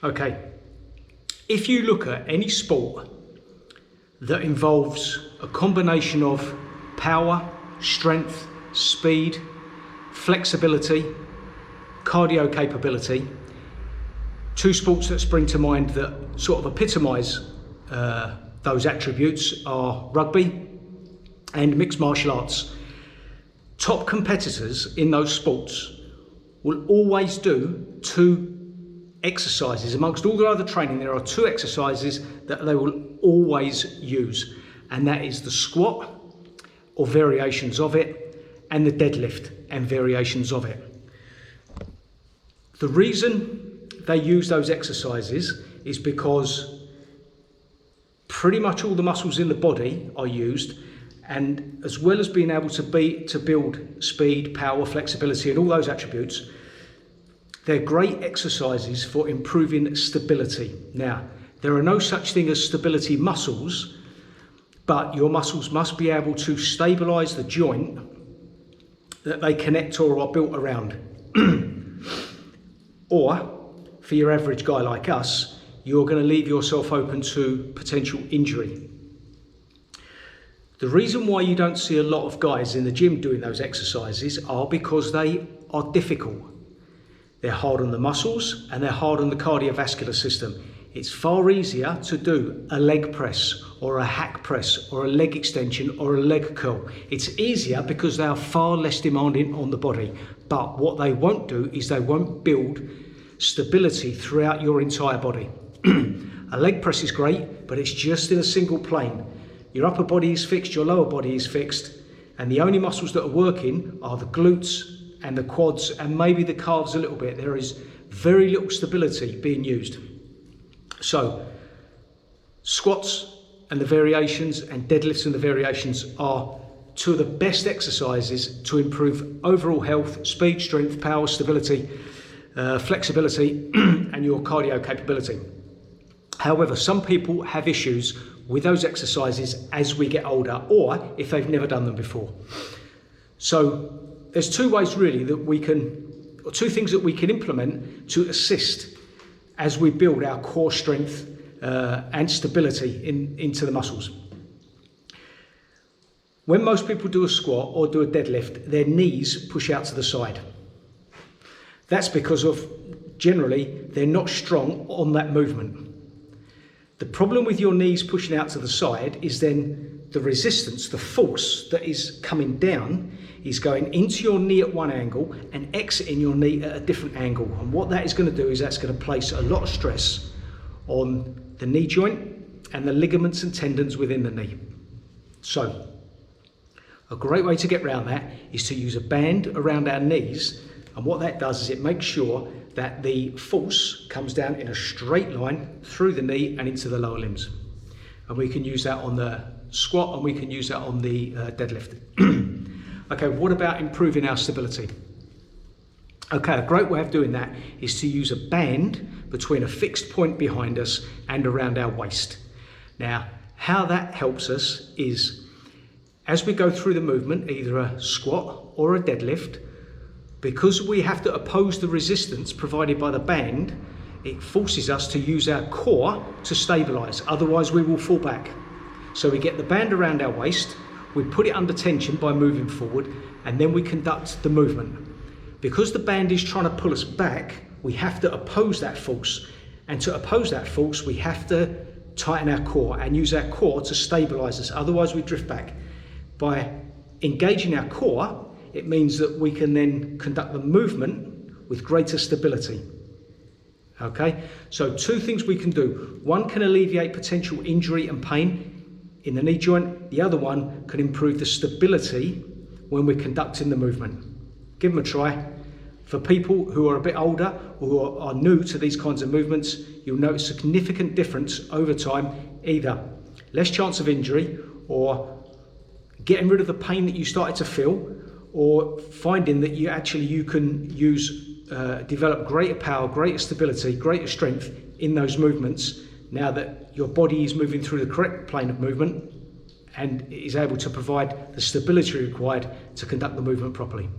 Okay, if you look at any sport that involves a combination of power, strength, speed, flexibility, cardio capability, two sports that spring to mind that sort of epitomise those attributes are rugby and mixed martial arts. Top competitors in those sports will always do two exercises. Amongst all their other training, there are two exercises that they will always use, and that is the squat or variations of it, and the deadlift and variations of it. The reason they use those exercises is because pretty much all the muscles in the body are used, and as well as being able to build speed, power, flexibility and all those attributes, they're great exercises for improving stability. Now, there are no such thing as stability muscles, but your muscles must be able to stabilise the joint that they connect or are built around. Or, for your average guy like us, you're going to leave yourself open to potential injury. The reason why you don't see a lot of guys in the gym doing those exercises are because they are difficult. They're hard on the muscles and they're hard on the cardiovascular system. It's far easier to do a leg press or a hack press or a leg extension or a leg curl. It's easier because they are far less demanding on the body. But what they won't do is they won't build stability throughout your entire body. A leg press is great, but it's just in a single plane. Your upper body is fixed, your lower body is fixed, and the only muscles that are working are the glutes and the quads and maybe the calves a little bit. There is very little stability being used. So squats and the variations and deadlifts and the variations are two of the best exercises to improve overall health, speed, strength, power, stability, flexibility and your cardio capability. However, some people have issues with those exercises as we get older, or if they've never done them before. So there's two ways really that we can, or two things that we can implement to assist as we build our core strength and stability into the muscles. When most people do a squat or do a deadlift, their knees push out to the side. That's because of, generally, they're not strong on that movement. The problem with your knees pushing out to the side is then the resistance, the force that is coming down is going into your knee at one angle and exiting your knee at a different angle. And what that is going to do is that's going to place a lot of stress on the knee joint and the ligaments and tendons within the knee. So, a great way to get around that is to use a band around our knees, and what that does is it makes sure that the force comes down in a straight line through the knee and into the lower limbs. And we can use that on the squat and we can use that on the deadlift. Okay, what about improving our stability? Okay, a great way of doing that is to use a band between a fixed point behind us and around our waist. Now, how that helps us is as we go through the movement, either a squat or a deadlift, because we have to oppose the resistance provided by the band, it forces us to use our core to stabilise, otherwise we will fall back. So we get the band around our waist, we put it under tension by moving forward, and then we conduct the movement. Because the band is trying to pull us back, we have to oppose that force. And to oppose that force, we have to tighten our core and use our core to stabilise us, otherwise we drift back. By engaging our core, it means that we can then conduct the movement with greater stability. Okay, so two things we can do. One can alleviate potential injury and pain in the knee joint. The other one can improve the stability when we're conducting the movement. Give them a try. For people who are a bit older or who are new to these kinds of movements, you'll notice a significant difference over time, either less chance of injury or getting rid of the pain that you started to feel, or finding that you can develop greater power, greater stability, greater strength in those movements now that your body is moving through the correct plane of movement and is able to provide the stability required to conduct the movement properly.